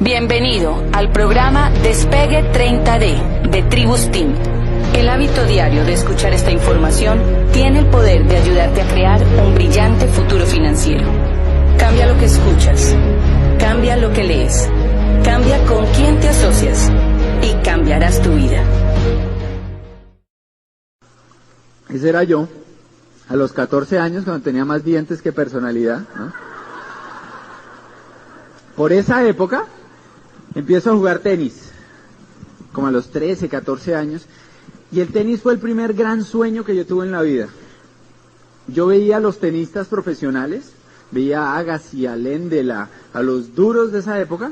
Bienvenido al programa Despegue 30D de Tribus Team. El hábito diario de escuchar esta información tiene el poder de ayudarte a crear un brillante futuro financiero. Cambia lo que escuchas, cambia lo que lees, cambia con quién te asocias y cambiarás tu vida. Ese era yo, a los 14 años, cuando tenía más dientes que personalidad, ¿no? Por esa época empiezo a jugar tenis, como a los 13, 14 años, y el tenis fue el primer gran sueño que yo tuve en la vida. Yo veía a los tenistas profesionales, veía a Agassi, a Lendl, a los duros de esa época,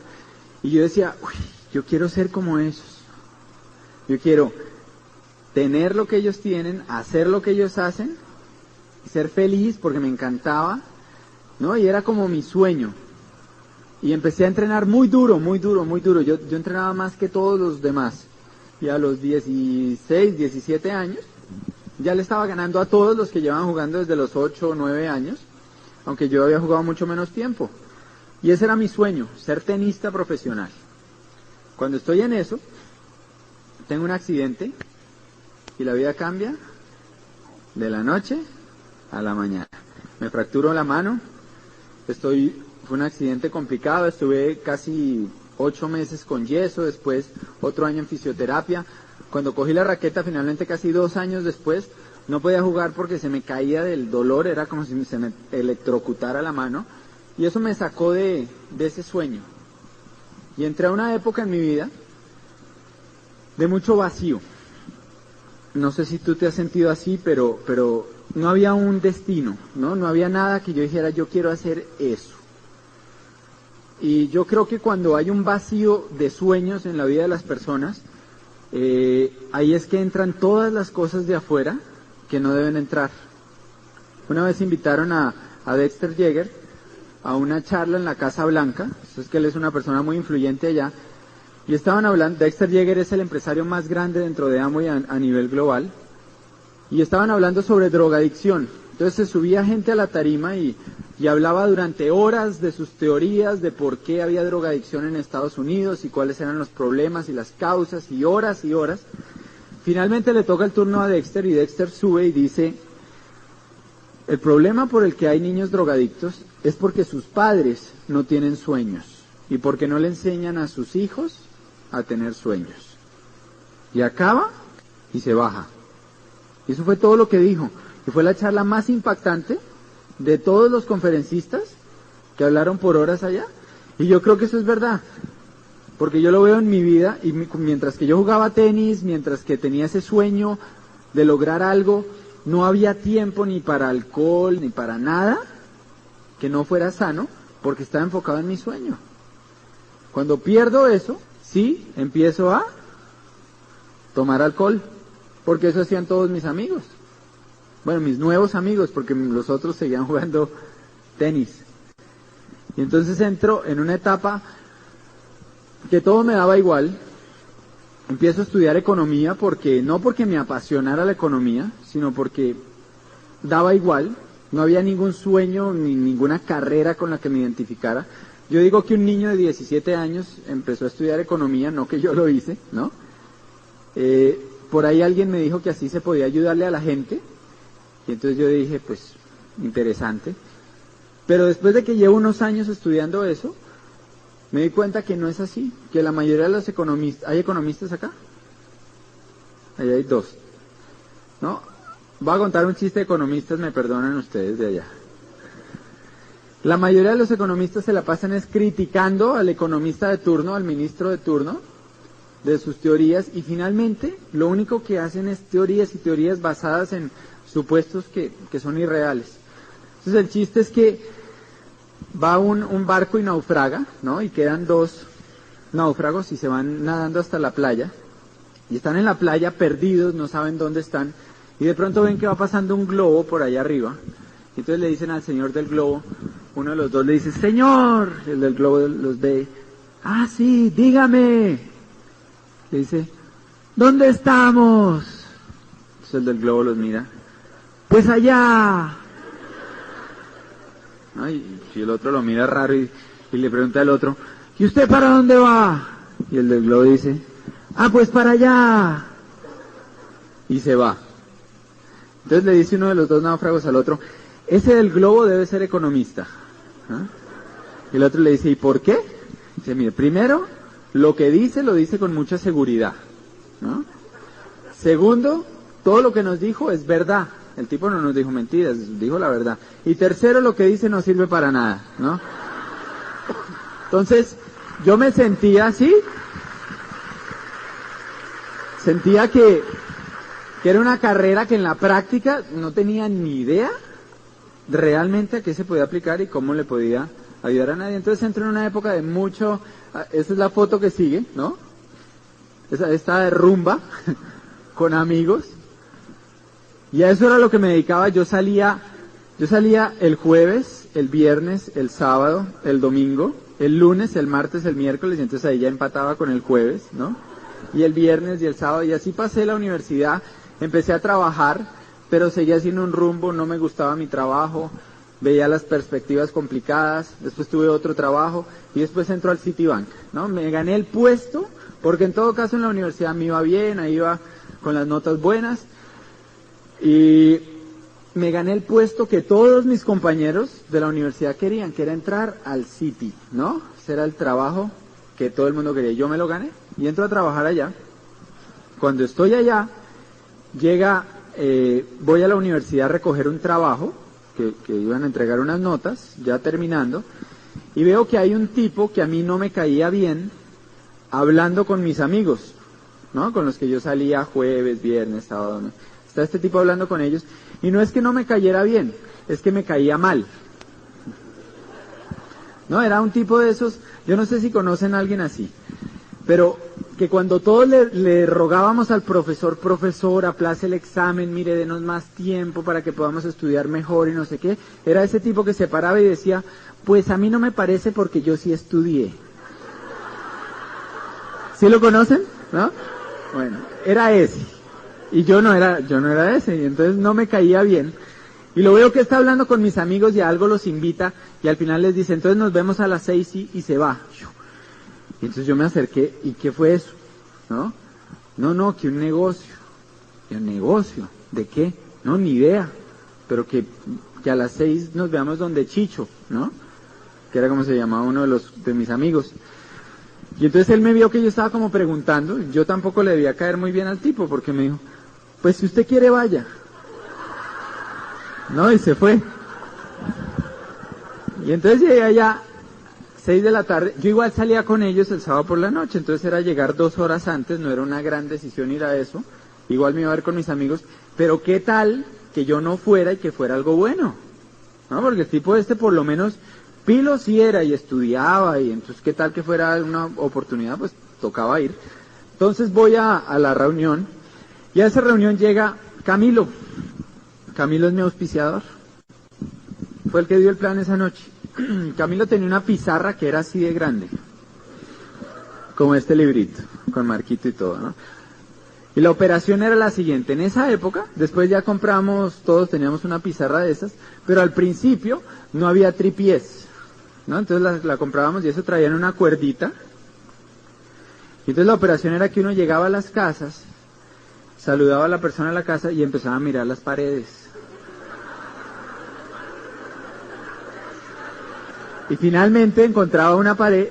y yo decía, uy, yo quiero ser como esos. Yo quiero tener lo que ellos tienen, hacer lo que ellos hacen, y ser feliz porque me encantaba, ¿no? Y era como mi sueño. Y empecé a entrenar muy duro, muy duro, muy duro. Yo entrenaba más que todos los demás. Y a los 16, 17 años, ya le estaba ganando a todos los que llevaban jugando desde los 8 o 9 años, aunque yo había jugado mucho menos tiempo. Y ese era mi sueño, ser tenista profesional. Cuando estoy en eso, tengo un accidente y la vida cambia de la noche a la mañana. Me fracturo la mano, fue un accidente complicado, estuve casi 8 meses con yeso, después otro año en fisioterapia. Cuando cogí la raqueta, finalmente casi 2 años después, no podía jugar porque se me caía del dolor, era como si se me electrocutara la mano, y eso me sacó de ese sueño. Y entré a una época en mi vida de mucho vacío. No sé si tú te has sentido así, pero no había un destino, ¿no? No había nada que yo dijera, yo quiero hacer eso. Y yo creo que cuando hay un vacío de sueños en la vida de las personas, ahí es que entran todas las cosas de afuera que no deben entrar. Una vez invitaron a Dexter Yeager a una charla en la Casa Blanca, eso es que él es una persona muy influyente allá, y estaban hablando, Dexter Yeager es el empresario más grande dentro de Amway a nivel global, y estaban hablando sobre drogadicción. Entonces se subía gente a la tarima y hablaba durante horas de sus teorías, de por qué había drogadicción en Estados Unidos y cuáles eran los problemas y las causas, y horas y horas. Finalmente le toca el turno a Dexter y Dexter sube y dice, el problema por el que hay niños drogadictos es porque sus padres no tienen sueños y porque no le enseñan a sus hijos a tener sueños. Y acaba y se baja. Y eso fue todo lo que dijo. Y fue la charla más impactante de todos los conferencistas que hablaron por horas allá. Y yo creo que eso es verdad, porque yo lo veo en mi vida, y mientras que yo jugaba tenis, mientras que tenía ese sueño de lograr algo, no había tiempo ni para alcohol, ni para nada que no fuera sano, porque estaba enfocado en mi sueño. Cuando pierdo eso, sí, empiezo a tomar alcohol, porque eso hacían todos mis amigos. Bueno, mis nuevos amigos, porque los otros seguían jugando tenis. Y entonces entro en una etapa que todo me daba igual. Empiezo a estudiar economía no porque me apasionara la economía, sino porque daba igual. No había ningún sueño ni ninguna carrera con la que me identificara. Yo digo que un niño de 17 años empezó a estudiar economía, no que yo lo hice, ¿no? Por ahí alguien me dijo que así se podía ayudarle a la gente. Y entonces yo dije, pues, interesante. Pero después de que llevo unos años estudiando eso, me di cuenta que no es así, que la mayoría de los economistas... ¿Hay economistas acá? Allá hay 2. ¿No? Voy a contar un chiste de economistas, me perdonan ustedes de allá. La mayoría de los economistas se la pasan es criticando al economista de turno, al ministro de turno, de sus teorías, y finalmente lo único que hacen es teorías y teorías basadas en supuestos que son irreales. Entonces el chiste es que va un barco y naufraga, ¿no? Y quedan 2 náufragos y se van nadando hasta la playa, y están en la playa perdidos, no saben dónde están, y de pronto ven que va pasando un globo por allá arriba, y entonces le dicen al señor del globo, uno de los 2 le dice, señor, el del globo los ve, ah sí, dígame, le dice, ¿dónde estamos? Entonces el del globo los mira, pues allá. ¿No? Y el otro lo mira raro y le pregunta al otro, ¿y usted para dónde va? Y el del globo dice, ah, pues para allá. Y se va. Entonces le dice uno de los dos náufragos al otro, ese del globo debe ser economista. ¿Ah? Y el otro le dice, ¿y por qué? Dice, mire, primero, lo que dice lo dice con mucha seguridad, ¿no? Segundo, todo lo que nos dijo es verdad. El tipo no nos dijo mentiras, dijo la verdad. Y tercero, lo que dice no sirve para nada, ¿no? Entonces, yo me sentía así. Sentía que era una carrera que en la práctica no tenía ni idea realmente a qué se podía aplicar y cómo le podía ayudar a nadie. Entonces entré en una época de mucho, esa es la foto que sigue, ¿no? Esta de rumba con amigos. Y a eso era lo que me dedicaba. Yo salía el jueves, el viernes, el sábado, el domingo, el lunes, el martes, el miércoles, y entonces ahí ya empataba con el jueves, ¿no? Y el viernes y el sábado, y así pasé la universidad, empecé a trabajar, pero seguía sin un rumbo, no me gustaba mi trabajo, veía las perspectivas complicadas, después tuve otro trabajo, y después entró al Citibank, ¿no? Me gané el puesto, porque en todo caso en la universidad me iba bien, ahí iba con las notas buenas, y me gané el puesto que todos mis compañeros de la universidad querían, que era entrar al Citi, ¿no? Ese era el trabajo que todo el mundo quería. Yo me lo gané y entro a trabajar allá. Cuando estoy allá, voy a la universidad a recoger un trabajo, que iban a entregar unas notas, ya terminando, y veo que hay un tipo que a mí no me caía bien, hablando con mis amigos, ¿no? Con los que yo salía jueves, viernes, sábado, ¿no? Está este tipo hablando con ellos, y no es que no me cayera bien, es que me caía mal. No, era un tipo de esos, yo no sé si conocen a alguien así, pero que cuando todos le rogábamos al profesor, aplace el examen, mire, denos más tiempo para que podamos estudiar mejor y no sé qué, era ese tipo que se paraba y decía, pues a mí no me parece porque yo sí estudié. ¿Sí lo conocen? ¿No? Bueno, era ese. Y yo no era ese, y entonces no me caía bien. Y lo veo que está hablando con mis amigos y a algo los invita, y al final les dice, entonces nos vemos a las 6 y se va. Y entonces yo me acerqué, ¿y qué fue eso? ¿No? No, que un negocio. ¿Y un negocio? ¿De qué? No, ni idea. Pero que a las 6 nos veamos donde Chicho, ¿no? Que era como se llamaba uno de mis amigos. Y entonces él me vio que yo estaba como preguntando, yo tampoco le debía caer muy bien al tipo, porque me dijo, pues si usted quiere vaya. No, y se fue. Y entonces llegué allá, 6 de la tarde, yo igual salía con ellos el sábado por la noche, entonces era llegar 2 horas antes, no era una gran decisión ir a eso, igual me iba a ver con mis amigos, pero qué tal que yo no fuera y que fuera algo bueno, ¿no? Porque el tipo por lo menos pilo sí era y estudiaba, y entonces qué tal que fuera una oportunidad, pues tocaba ir. Entonces voy a la reunión, y a esa reunión llega Camilo. Camilo es mi auspiciador, fue el que dio el plan esa noche. Camilo tenía una pizarra que era así de grande, como este librito, con marquito y todo, ¿no? Y la operación era la siguiente, en esa época, después ya compramos, todos teníamos una pizarra de esas, pero al principio no había tripiés, ¿no? Entonces la comprábamos y eso traían una cuerdita, y entonces la operación era que uno llegaba a las casas, saludaba a la persona en la casa y empezaba a mirar las paredes. Y finalmente encontraba una pared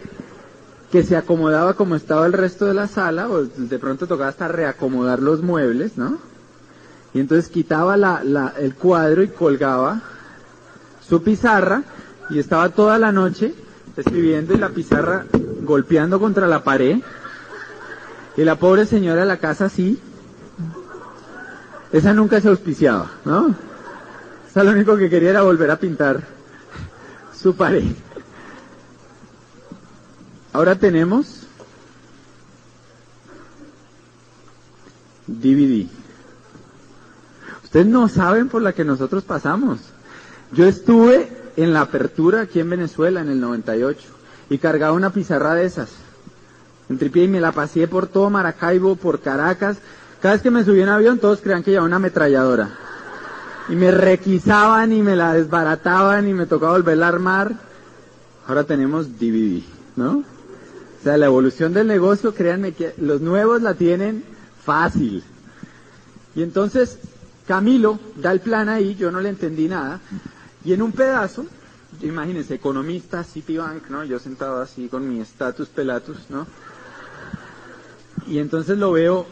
que se acomodaba como estaba el resto de la sala, o de pronto tocaba hasta reacomodar los muebles, ¿no? Y entonces quitaba el cuadro y colgaba su pizarra, y estaba toda la noche escribiendo y la pizarra golpeando contra la pared, y la pobre señora de la casa así, esa nunca se auspiciaba, ¿no? Esa lo único que quería era volver a pintar su pared. Ahora tenemos DVD. Ustedes no saben por la que nosotros pasamos. Yo estuve en la apertura aquí en Venezuela en el 98 y cargaba una pizarra de esas en tripié y me la pasé por todo Maracaibo, por Caracas. Cada vez que me subí en avión todos creían que llevaba una ametralladora. Y me requisaban y me la desbarataban y me tocaba volverla a armar. Ahora tenemos DVD, ¿no? sea, la evolución del negocio, créanme que los nuevos la tienen fácil. Y entonces Camilo da el plan ahí, yo no le entendí nada, y en un pedazo, imagínense, economista, Citibank, ¿no? Yo sentado así con mi status pelatus, ¿no? Y entonces lo veo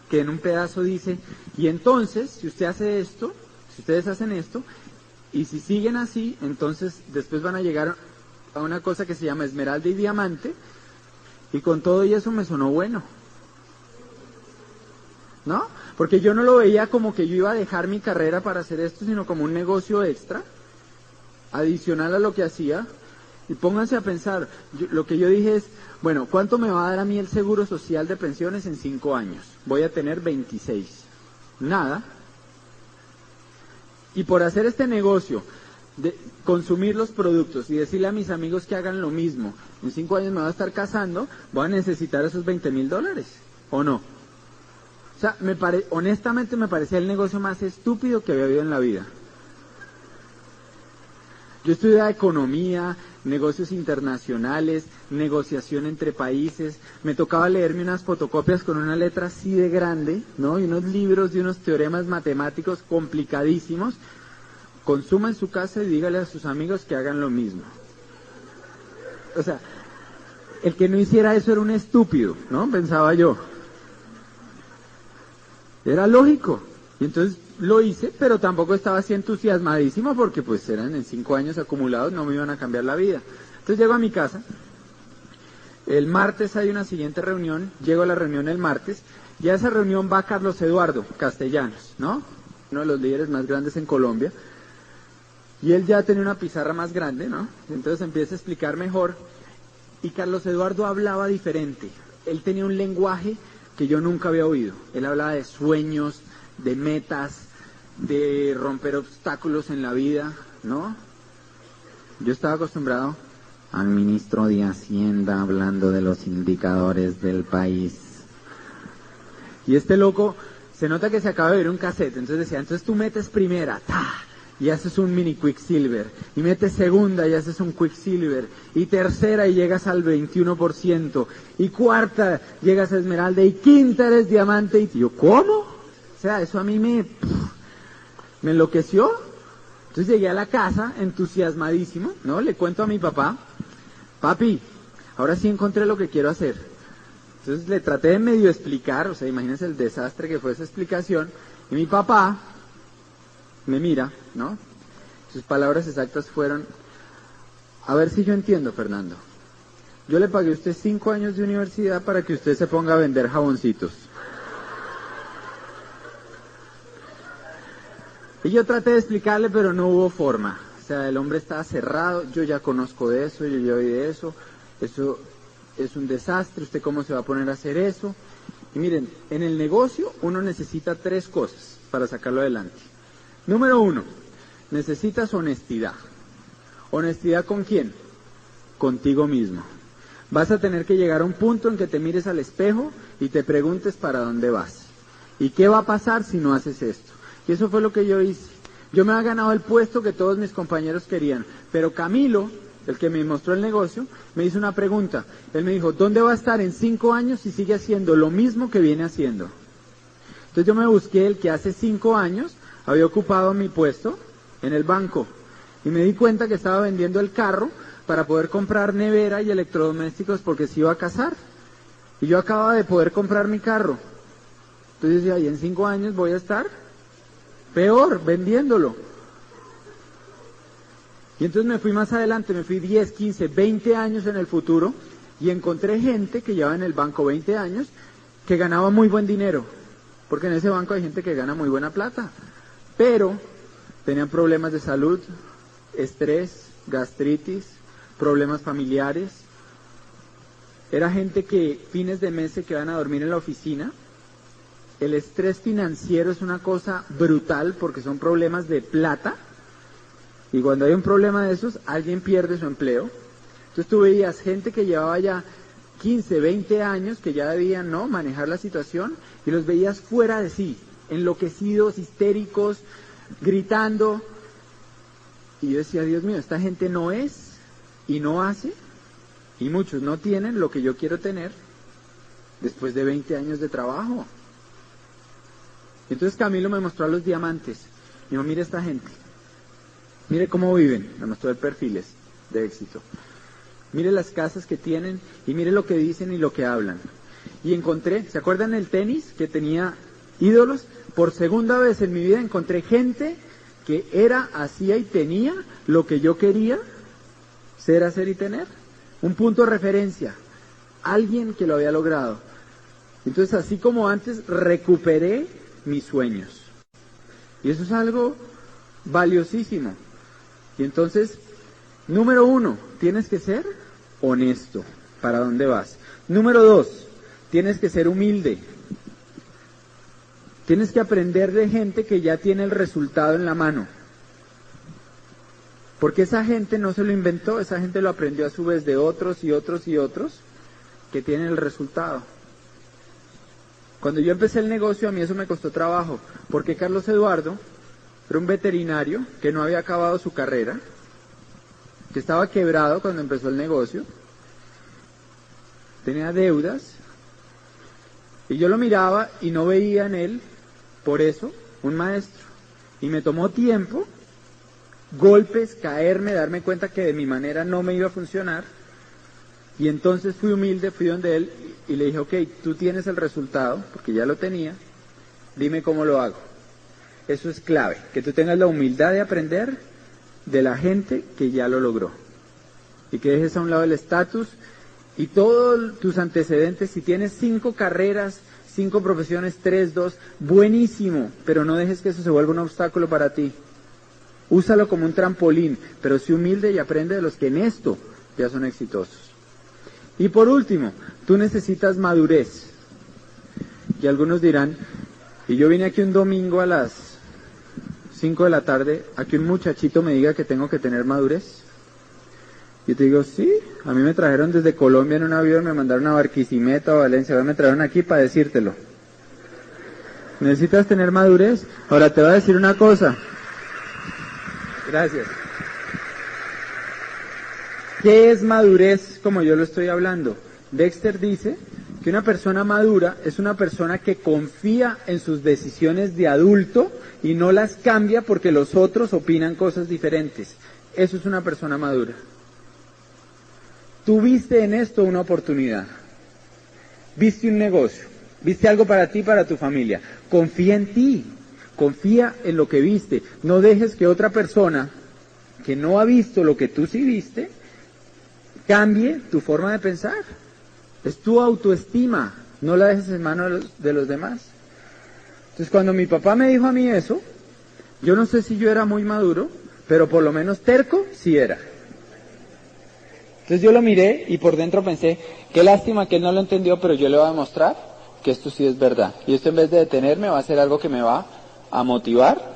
que en un pedazo dice, y entonces, si usted hace esto, si ustedes hacen esto, y si siguen así, entonces después van a llegar a una cosa que se llama esmeralda y diamante, y con todo y eso me sonó bueno, ¿no? Porque yo no lo veía como que yo iba a dejar mi carrera para hacer esto, sino como un negocio extra, adicional a lo que hacía. Y pónganse a pensar, lo que yo dije es, bueno, ¿cuánto me va a dar a mí el seguro social de pensiones en 5 años? Voy a tener 26. Nada. Y por hacer este negocio, de consumir los productos y decirle a mis amigos que hagan lo mismo, en 5 años me voy a estar casando, voy a necesitar esos $20,000, ¿o no? O sea, honestamente me parecía el negocio más estúpido que había habido en la vida. Yo estudiaba economía, negocios internacionales, negociación entre países, me tocaba leerme unas fotocopias con una letra así de grande, ¿no? Y unos libros de unos teoremas matemáticos complicadísimos. Consuma en su casa y dígale a sus amigos que hagan lo mismo. O sea, el que no hiciera eso era un estúpido, ¿no? Pensaba yo. Era lógico. Y entonces lo hice, pero tampoco estaba así entusiasmadísimo porque pues eran en 5 años acumulados, no me iban a cambiar la vida. Entonces llego a mi casa, el martes hay una siguiente reunión, llego a la reunión el martes, y a esa reunión va Carlos Eduardo Castellanos, ¿no? Uno de los líderes más grandes en Colombia, y él ya tenía una pizarra más grande, ¿no? Entonces empieza a explicar mejor, y Carlos Eduardo hablaba diferente, él tenía un lenguaje que yo nunca había oído, él hablaba de sueños, de metas, de romper obstáculos en la vida, ¿no? Yo estaba acostumbrado al ministro de Hacienda hablando de los indicadores del país. Y este loco, se nota que se acaba de ver un cassette, entonces decía, entonces tú metes primera, ¡ta! Y haces un mini Quicksilver, y metes segunda y haces un Quicksilver, y tercera y llegas al 21%, y cuarta llegas a esmeralda, y quinta eres diamante, y yo, ¿cómo? O sea, eso a mí me enloqueció. Entonces llegué a la casa entusiasmadísimo, ¿no? Le cuento a mi papá, papi, ahora sí encontré lo que quiero hacer. Entonces le traté de medio explicar, o sea, imagínense el desastre que fue esa explicación, y mi papá me mira, ¿no? Sus palabras exactas fueron, a ver si yo entiendo, Fernando. Yo le pagué a usted 5 años de universidad para que usted se ponga a vender jaboncitos. Y yo traté de explicarle, pero no hubo forma. O sea, el hombre estaba cerrado, yo ya conozco de eso, yo ya oí de eso es un desastre, ¿usted cómo se va a poner a hacer eso? Y miren, en el negocio uno necesita 3 cosas para sacarlo adelante. Número 1, necesitas honestidad. ¿Honestidad con quién? Contigo mismo. Vas a tener que llegar a un punto en que te mires al espejo y te preguntes para dónde vas. ¿Y qué va a pasar si no haces esto? Y eso fue lo que yo hice. Yo me había ganado el puesto que todos mis compañeros querían, pero Camilo, el que me mostró el negocio, me hizo una pregunta. Él me dijo, ¿dónde va a estar en 5 años si sigue haciendo lo mismo que viene haciendo? Entonces yo me busqué el que hace 5 años había ocupado mi puesto en el banco y me di cuenta que estaba vendiendo el carro para poder comprar nevera y electrodomésticos porque se iba a casar. Y yo acababa de poder comprar mi carro. Entonces decía, y en 5 años voy a estar peor, vendiéndolo. Y entonces me fui más adelante, me fui 10, 15, 20 años en el futuro y encontré gente que llevaba en el banco 20 años que ganaba muy buen dinero, porque en ese banco hay gente que gana muy buena plata, pero tenían problemas de salud, estrés, gastritis, problemas familiares. Era gente que fines de mes se quedan a dormir en la oficina. El estrés financiero es una cosa brutal porque son problemas de plata. Y cuando hay un problema de esos, alguien pierde su empleo. Entonces tú veías gente que llevaba ya 15, 20 años, que ya debían, ¿no?, manejar la situación, y los veías fuera de sí, enloquecidos, histéricos, gritando. Y yo decía, Dios mío, esta gente no es y no hace Y muchos no tienen lo que yo quiero tener después de 20 años de trabajo. Entonces Camilo me mostró a los diamantes. Me dijo, mire esta gente. Mire cómo viven. Me mostró perfiles de éxito. Mire las casas que tienen y mire lo que dicen y lo que hablan. Y encontré, ¿se acuerdan el tenis que tenía ídolos? Por segunda vez en mi vida encontré gente que era, hacía y tenía lo que yo quería ser, hacer y tener. Un punto de referencia. Alguien que lo había logrado. Entonces, así como antes, recuperé mis sueños. Y eso es algo valiosísimo. Y entonces, número 1, tienes que ser honesto. ¿Para dónde vas? Número 2, tienes que ser humilde. Tienes que aprender de gente que ya tiene el resultado en la mano. Porque esa gente no se lo inventó, esa gente lo aprendió a su vez de otros y otros y otros que tienen el resultado. Cuando yo empecé el negocio, a mí eso me costó trabajo, porque Carlos Eduardo era un veterinario que no había acabado su carrera, que estaba quebrado cuando empezó el negocio, tenía deudas, y yo lo miraba y no veía en él, por eso, un maestro. Y me tomó tiempo, golpes, caerme, darme cuenta que de mi manera no me iba a funcionar. Y entonces fui humilde, fui donde él y le dije, ok, tú tienes el resultado, porque ya lo tenía, dime cómo lo hago. Eso es clave, que tú tengas la humildad de aprender de la gente que ya lo logró. Y que dejes a un lado el estatus y todos tus antecedentes. Si tienes 5 carreras, 5 profesiones, 3, 2, buenísimo, pero no dejes que eso se vuelva un obstáculo para ti. Úsalo como un trampolín, pero sé humilde y aprende de los que en esto ya son exitosos. Y por último, tú necesitas madurez. Y algunos dirán, y yo vine aquí un domingo a las 5 de la tarde, a que un muchachito me diga que tengo que tener madurez. Yo te digo, sí, a mí me trajeron desde Colombia en un avión, me mandaron a Barquisimeto, a Valencia, ahora me trajeron aquí para decírtelo. ¿Necesitas tener madurez? Ahora te voy a decir una cosa. Gracias. ¿Qué es madurez como yo lo estoy hablando? Dexter dice que una persona madura es una persona que confía en sus decisiones de adulto y no las cambia porque los otros opinan cosas diferentes. Eso es una persona madura. Tú viste en esto una oportunidad. Viste un negocio. Viste algo para ti, para tu familia. Confía en ti. Confía en lo que viste. No dejes que otra persona que no ha visto lo que tú sí viste cambie tu forma de pensar. Es tu autoestima, no la dejes en manos de los demás. Entonces cuando mi papá me dijo a mí eso, yo no sé si yo era muy maduro, pero por lo menos terco sí era. Entonces yo lo miré y por dentro pensé, qué lástima que él no lo entendió, pero yo le voy a demostrar que esto sí es verdad. Y esto en vez de detenerme va a ser algo que me va a motivar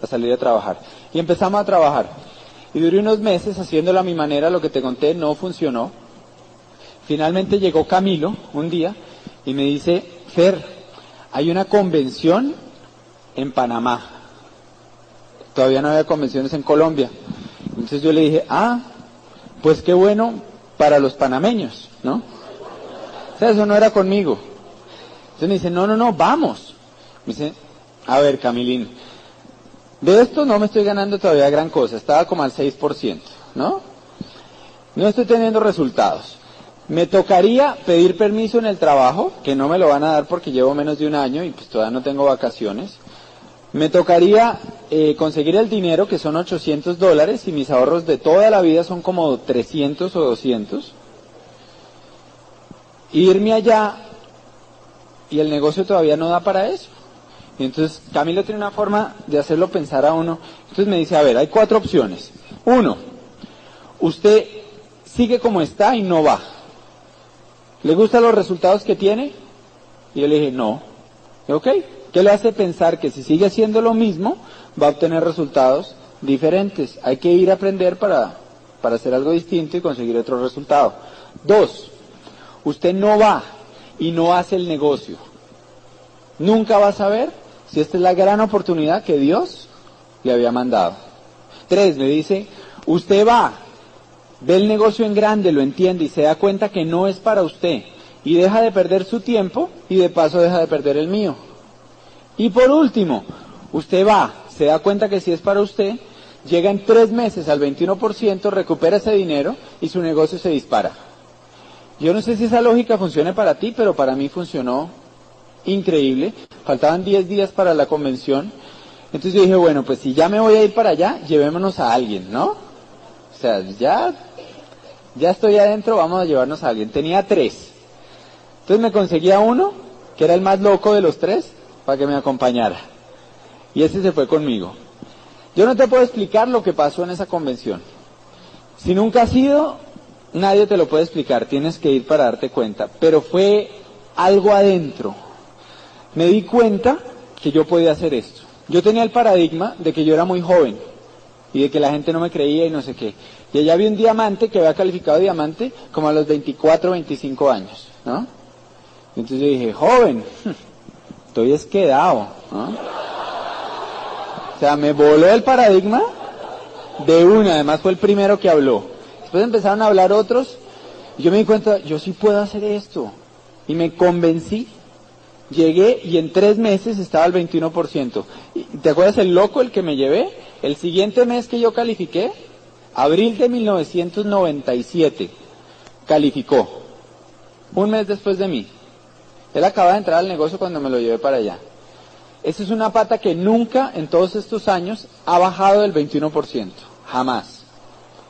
a salir a trabajar. Y empezamos a trabajar. Y duré unos meses haciéndolo a mi manera, lo que te conté no funcionó. Finalmente llegó Camilo un día y me dice, Fer, hay una convención en Panamá. Todavía no había convenciones en Colombia. Entonces yo le dije, pues qué bueno para los panameños, ¿no? O sea, eso no era conmigo. Entonces me dice, no, vamos. Me dice, a ver, Camilín, de esto no me estoy ganando todavía gran cosa, estaba como al 6%, ¿no? No estoy teniendo resultados. Me tocaría pedir permiso en el trabajo, que no me lo van a dar porque llevo menos de un año y pues todavía no tengo vacaciones. Me tocaría conseguir el dinero, que son $800, y mis ahorros de toda la vida son como 300 o 200. Irme allá, y el negocio todavía no da para eso. Y entonces Camilo tiene una forma de hacerlo pensar a uno. Entonces me dice, a ver, hay 4 opciones. 1, usted sigue como está y no va. ¿Le gustan los resultados que tiene? Y yo le dije, no. Y ok, ¿qué le hace pensar que si sigue haciendo lo mismo va a obtener resultados diferentes? Hay que ir a aprender para hacer algo distinto y conseguir otro resultado. 2, usted no va y no hace el negocio. Nunca va a saber si esta es la gran oportunidad que Dios le había mandado. 3, me dice, usted va ve el negocio en grande, lo entiende y se da cuenta que no es para usted, y deja de perder su tiempo y de paso deja de perder el mío. Y por último, usted va, se da cuenta que sí es para usted, llega en 3 meses al 21%, recupera ese dinero y su negocio se dispara. Yo no sé si esa lógica funcione para ti, pero para mí funcionó increíble. Faltaban 10 días para la convención. Entonces yo dije, bueno, pues si ya me voy a ir para allá, llevémonos a alguien, ¿no? O sea, ya estoy adentro, vamos a llevarnos a alguien. Tenía 3. Entonces me conseguía uno, que era el más loco de los 3, para que me acompañara. Y ese se fue conmigo. Yo no te puedo explicar lo que pasó en esa convención. Si nunca has ido, nadie te lo puede explicar, tienes que ir para darte cuenta. Pero fue algo adentro. Me di cuenta que yo podía hacer esto. Yo tenía el paradigma de que yo era muy joven y de que la gente no me creía y no sé qué. Y allá había un diamante que había calificado diamante como a los 24, 25 años, ¿no? Entonces yo dije, joven, estoy esquedado, ¿no? O sea, me voló el paradigma de una, además fue el primero que habló. Después empezaron a hablar otros y yo me di cuenta, yo sí puedo hacer esto. Y me convencí. Llegué y en 3 meses estaba al 21%. ¿Te acuerdas el loco el que me llevé? El siguiente mes que yo califiqué, abril de 1997, calificó. Un mes después de mí. Él acaba de entrar al negocio cuando me lo llevé para allá. Esa es una pata que nunca en todos estos años ha bajado del 21%. Jamás.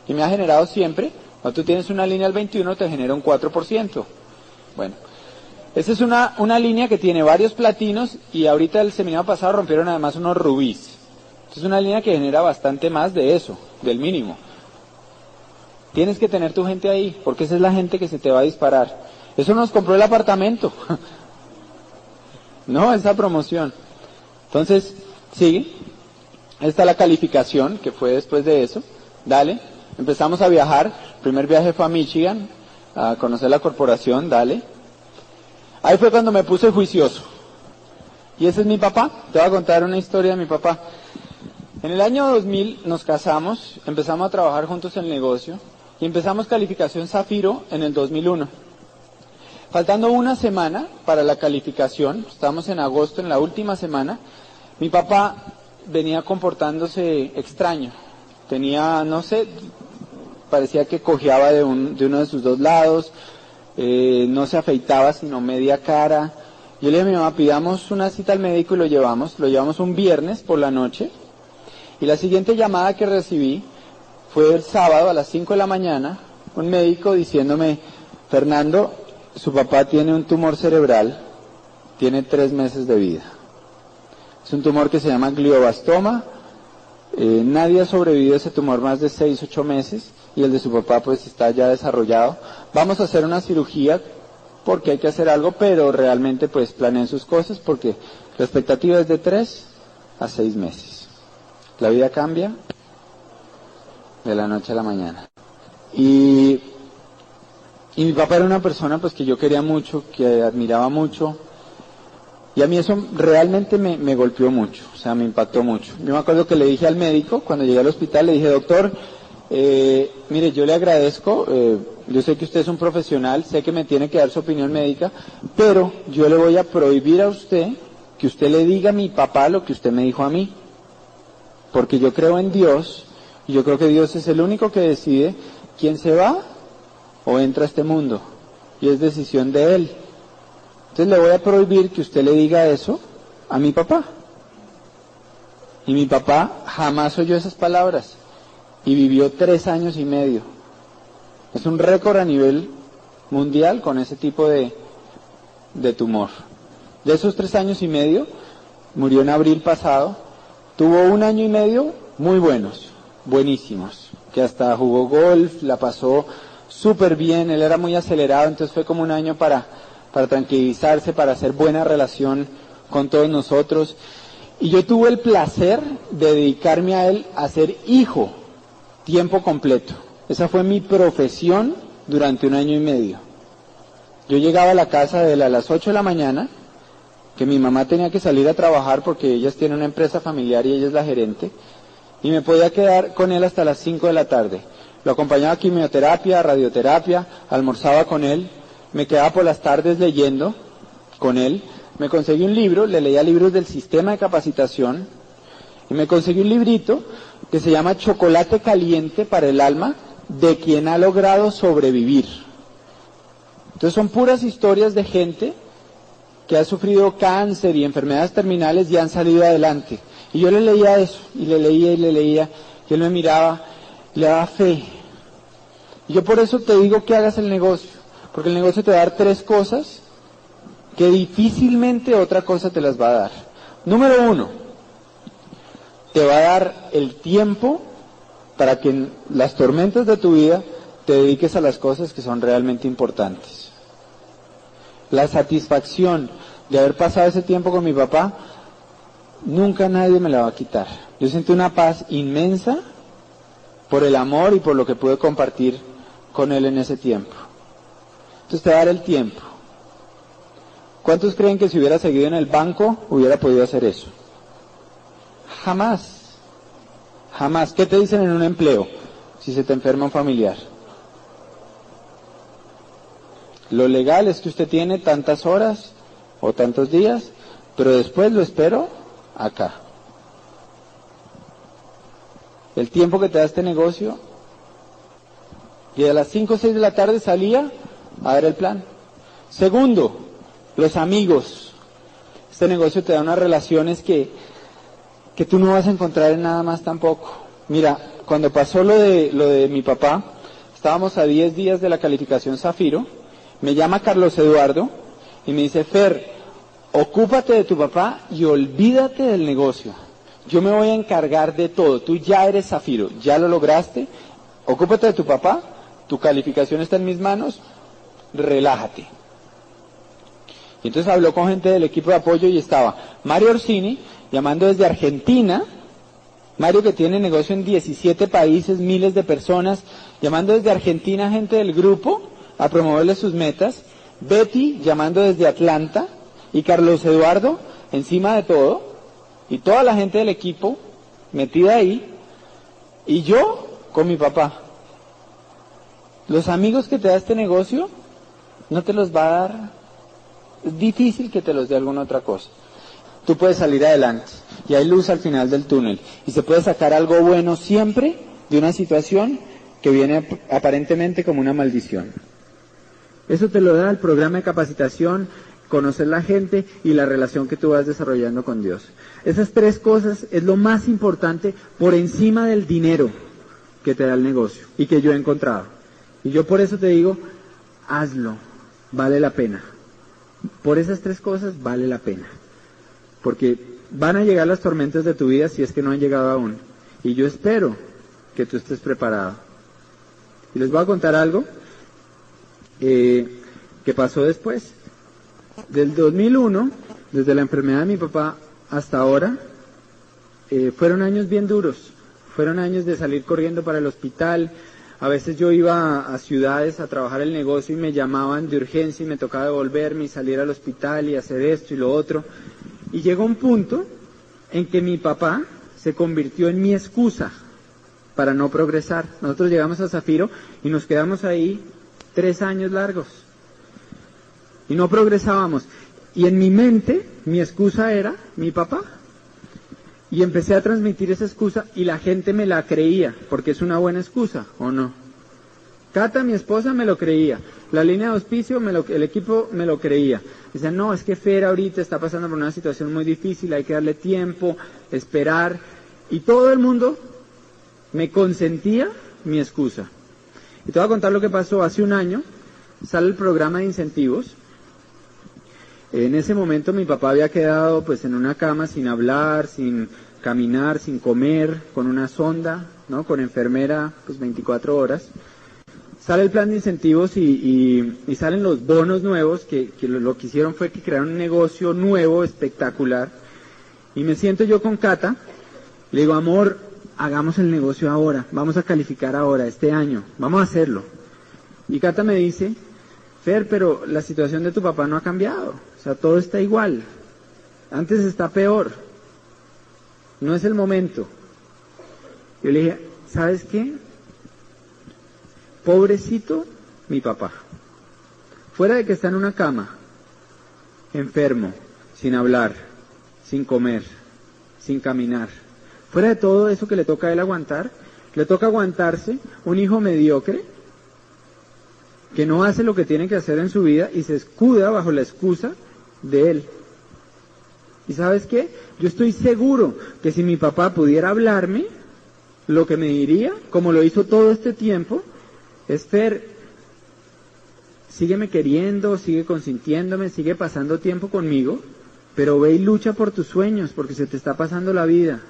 Y me ha generado siempre, cuando tú tienes una línea al 21 te genera un 4%. Bueno. Esa es una línea que tiene varios platinos y ahorita el seminario pasado rompieron además unos rubíes. Es una línea que genera bastante más de eso, del mínimo. Tienes que tener tu gente ahí, porque esa es la gente que se te va a disparar. Eso nos compró el apartamento. No, esa promoción. Entonces, sigue. Esta es la calificación que fue después de eso. Dale. Empezamos a viajar. El primer viaje fue a Michigan, a conocer la corporación. Dale. Ahí fue cuando me puse juicioso. Y ese es mi papá. Te voy a contar una historia de mi papá. En el año 2000 nos casamos, empezamos a trabajar juntos en el negocio y empezamos calificación Zafiro en el 2001. Faltando una semana para la calificación, estamos en agosto, en la última semana, mi papá venía comportándose extraño. Tenía, no sé, parecía que cojeaba de uno de sus 2 lados. No se afeitaba sino media cara. Yo le dije a mi mamá, pidamos una cita al médico y lo llevamos un viernes por la noche, y la siguiente llamada que recibí fue el sábado a las 5 de la mañana, un médico diciéndome, Fernando, su papá tiene un tumor cerebral, tiene 3 meses de vida. Es un tumor que se llama glioblastoma, nadie ha sobrevivido a ese tumor más de 6, 8 meses, y el de su papá pues está ya desarrollado. Vamos a hacer una cirugía porque hay que hacer algo, pero realmente pues planeen sus cosas porque la expectativa es de 3 a 6 meses. La vida cambia de la noche a la mañana. Y mi papá era una persona pues que yo quería mucho, que admiraba mucho, y a mí eso realmente me golpeó mucho, o sea, me impactó mucho. Yo me acuerdo que le dije al médico, cuando llegué al hospital, le dije, doctor, mire, yo le agradezco, yo sé que usted es un profesional, sé que me tiene que dar su opinión médica, pero yo le voy a prohibir a usted que usted le diga a mi papá lo que usted me dijo a mí, porque yo creo en Dios, y yo creo que Dios es el único que decide quién se va o entra a este mundo, y es decisión de Él. Entonces le voy a prohibir que usted le diga eso a mi papá. Y mi papá jamás oyó esas palabras. Y vivió 3 años y medio. Es un récord a nivel mundial con ese tipo de tumor. De esos 3 años y medio, murió en abril pasado, tuvo 1 año y medio muy buenos, buenísimos, que hasta jugó golf, la pasó súper bien, él era muy acelerado, entonces fue como un año para tranquilizarse, para hacer buena relación con todos nosotros. Y yo tuve el placer de dedicarme a él a ser hijo, tiempo completo. Esa fue mi profesión durante 1 año y medio. Yo llegaba a la casa de él a las 8 de la mañana, que mi mamá tenía que salir a trabajar porque ellas tienen una empresa familiar y ella es la gerente, y me podía quedar con él hasta las 5 de la tarde. Lo acompañaba a quimioterapia, a radioterapia, almorzaba con él, me quedaba por las tardes leyendo con él, me conseguí un libro, le leía libros del sistema de capacitación, y me conseguí un librito que se llama Chocolate Caliente para el Alma, de quien ha logrado sobrevivir. Entonces son puras historias de gente que ha sufrido cáncer y enfermedades terminales y han salido adelante. Y yo le leía eso, y le leía, y él me miraba, le daba fe. Y yo por eso te digo que hagas el negocio, porque el negocio te va a dar 3 cosas que difícilmente otra cosa te las va a dar. Número 1, te va a dar el tiempo para que en las tormentas de tu vida te dediques a las cosas que son realmente importantes. La satisfacción de haber pasado ese tiempo con mi papá, nunca nadie me la va a quitar. Yo sentí una paz inmensa por el amor y por lo que pude compartir con él en ese tiempo. Entonces te va a dar el tiempo. ¿Cuántos creen que si hubiera seguido en el banco hubiera podido hacer eso? Jamás. Jamás. ¿Qué te dicen en un empleo si se te enferma un familiar? Lo legal es que usted tiene tantas horas o tantos días, pero después lo espero acá. El tiempo que te da este negocio, y a las 5 o 6 de la tarde salía a ver el plan. Segundo, los amigos. Este negocio te da unas relaciones que tú no vas a encontrar en nada más tampoco. Mira, cuando pasó lo de mi papá, estábamos a 10 días de la calificación Zafiro. Me llama Carlos Eduardo y me dice: Fer, ocúpate de tu papá y olvídate del negocio. Yo me voy a encargar de todo. Tú ya eres Zafiro, ya lo lograste. Ocúpate de tu papá, tu calificación está en mis manos, relájate. Y entonces habló con gente del equipo de apoyo y estaba Mario Orsini, llamando desde Argentina. Mario, que tiene negocio en 17 países, miles de personas, llamando desde Argentina gente del grupo a promoverle sus metas. Betty llamando desde Atlanta y Carlos Eduardo encima de todo y toda la gente del equipo metida ahí y yo con mi papá. Los amigos que te da este negocio no te los va a dar, es difícil que te los dé alguna otra cosa. Tú puedes salir adelante y hay luz al final del túnel y se puede sacar algo bueno siempre de una situación que viene aparentemente como una maldición. Eso te lo da el programa de capacitación, conocer la gente y la relación que tú vas desarrollando con Dios. Esas 3 cosas es lo más importante por encima del dinero que te da el negocio y que yo he encontrado. Y yo por eso te digo, hazlo, vale la pena. Por esas 3 cosas vale la pena. Porque van a llegar las tormentas de tu vida si es que no han llegado aún. Y yo espero que tú estés preparado. Y les voy a contar algo que pasó después. Del 2001, desde la enfermedad de mi papá hasta ahora, fueron años bien duros. Fueron años de salir corriendo para el hospital. A veces yo iba a ciudades a trabajar el negocio y me llamaban de urgencia y me tocaba devolverme y salir al hospital y hacer esto y lo otro. Y llegó un punto en que mi papá se convirtió en mi excusa para no progresar. Nosotros llegamos a Zafiro y nos quedamos ahí 3 años largos. Y no progresábamos. Y en mi mente, mi excusa era mi papá. Y empecé a transmitir esa excusa y la gente me la creía, porque es una buena excusa, ¿o no? Cata, mi esposa, me lo creía. La línea de auspicio, el equipo me lo creía. Dicen, no, es que Fer ahorita está pasando por una situación muy difícil, hay que darle tiempo, esperar. Y todo el mundo me consentía mi excusa. Y te voy a contar lo que pasó. Hace un año sale el programa de incentivos. En ese momento mi papá había quedado pues en una cama sin hablar, sin caminar, sin comer, con una sonda, ¿no? Con enfermera pues 24 horas. Sale el plan de incentivos y salen los bonos nuevos que lo que hicieron fue que crearon un negocio nuevo, espectacular. Y me siento yo con Cata, le digo, amor, hagamos el negocio ahora, vamos a calificar ahora, este año, vamos a hacerlo. Y Cata me dice, Fer, pero la situación de tu papá no ha cambiado, o sea, todo está igual, antes está peor, no es el momento. Yo le dije, ¿sabes qué? pobrecito mi papá. Fuera de que está en una cama, enfermo, sin hablar, sin comer, sin caminar. Fuera de todo eso que le toca a él aguantar, le toca aguantarse un hijo mediocre que no hace lo que tiene que hacer en su vida y se escuda bajo la excusa de él. ¿Y sabes qué? Yo estoy seguro que si mi papá pudiera hablarme, lo que me diría, como lo hizo todo este tiempo, es: Fer, sígueme queriendo, sigue consintiéndome, sigue pasando tiempo conmigo, pero ve y lucha por tus sueños, porque se te está pasando la vida.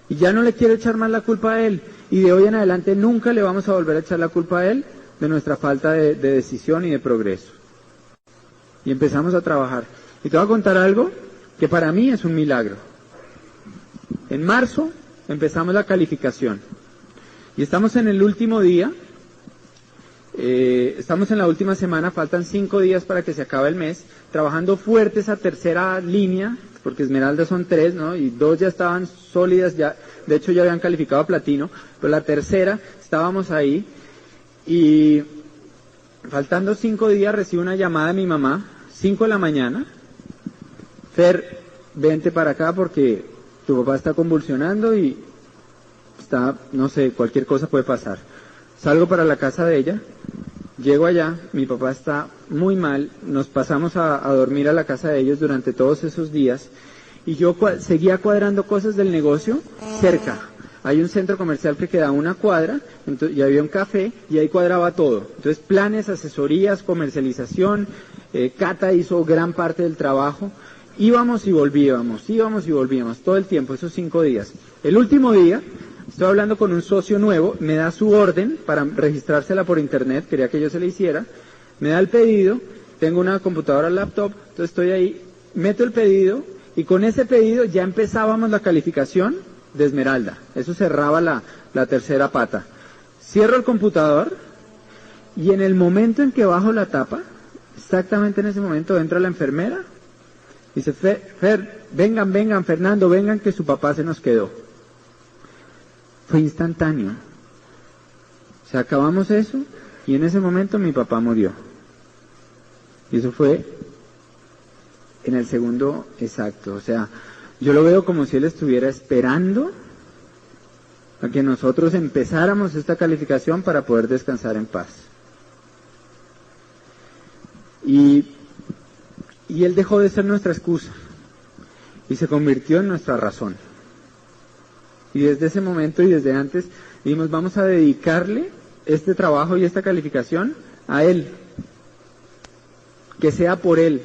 Y ya no le quiero echar más la culpa a él, y de hoy en adelante nunca le vamos a volver a echar la culpa a él de nuestra falta de decisión y de progreso. Y empezamos a trabajar. Y te voy a contar algo que para mí es un milagro. En marzo empezamos la calificación, y estamos en el último día, estamos en la última semana, faltan 5 días para que se acabe el mes, trabajando fuerte esa tercera línea, porque Esmeralda son 3, ¿no? Y 2 ya estaban sólidas, ya, de hecho ya habían calificado a platino, pero la tercera estábamos ahí, y faltando 5 días recibo una llamada de mi mamá, 5 de la mañana: Fer, vente para acá porque tu papá está convulsionando y está, no sé, cualquier cosa puede pasar. Salgo para la casa de ella, llego allá, mi papá está muy mal, nos pasamos a dormir a la casa de ellos durante todos esos días, y yo seguía cuadrando cosas del negocio cerca. Hay un centro comercial que queda a una cuadra, y había un café, y ahí cuadraba todo. Entonces, planes, asesorías, comercialización, Cata hizo gran parte del trabajo. Íbamos y volvíamos todo el tiempo, esos 5 días. El último día, estoy hablando con un socio nuevo, me da su orden para registrársela por internet, quería que yo se la hiciera, me da el pedido, tengo una computadora laptop, entonces estoy ahí, meto el pedido, y con ese pedido ya empezábamos la calificación de Esmeralda. Eso cerraba la tercera pata. Cierro el computador, y en el momento en que bajo la tapa, exactamente en ese momento entra la enfermera. Dice: Fer, vengan, Fernando, vengan que su papá se nos quedó. Fue instantáneo. O sea, acabamos eso y en ese momento mi papá murió. Y eso fue en el segundo exacto. O sea, yo lo veo como si él estuviera esperando a que nosotros empezáramos esta calificación para poder descansar en paz. Y él dejó de ser nuestra excusa y se convirtió en nuestra razón. Y desde ese momento y desde antes dijimos: vamos a dedicarle este trabajo y esta calificación a él, que sea por él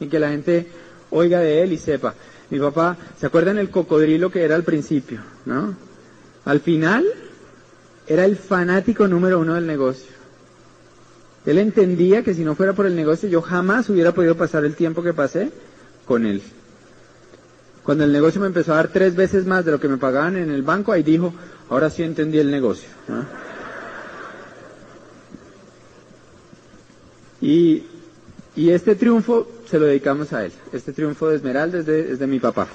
y que la gente oiga de él y sepa. Mi papá, ¿se acuerdan el cocodrilo que era al principio, no? Al final era el fanático número 1 del negocio. Él entendía que si no fuera por el negocio yo jamás hubiera podido pasar el tiempo que pasé con él. Cuando el negocio me empezó a dar 3 veces más de lo que me pagaban en el banco, ahí dijo: ahora sí entendí el negocio, ¿no? Y este triunfo se lo dedicamos a él. Este triunfo de Esmeralda es de mi papá.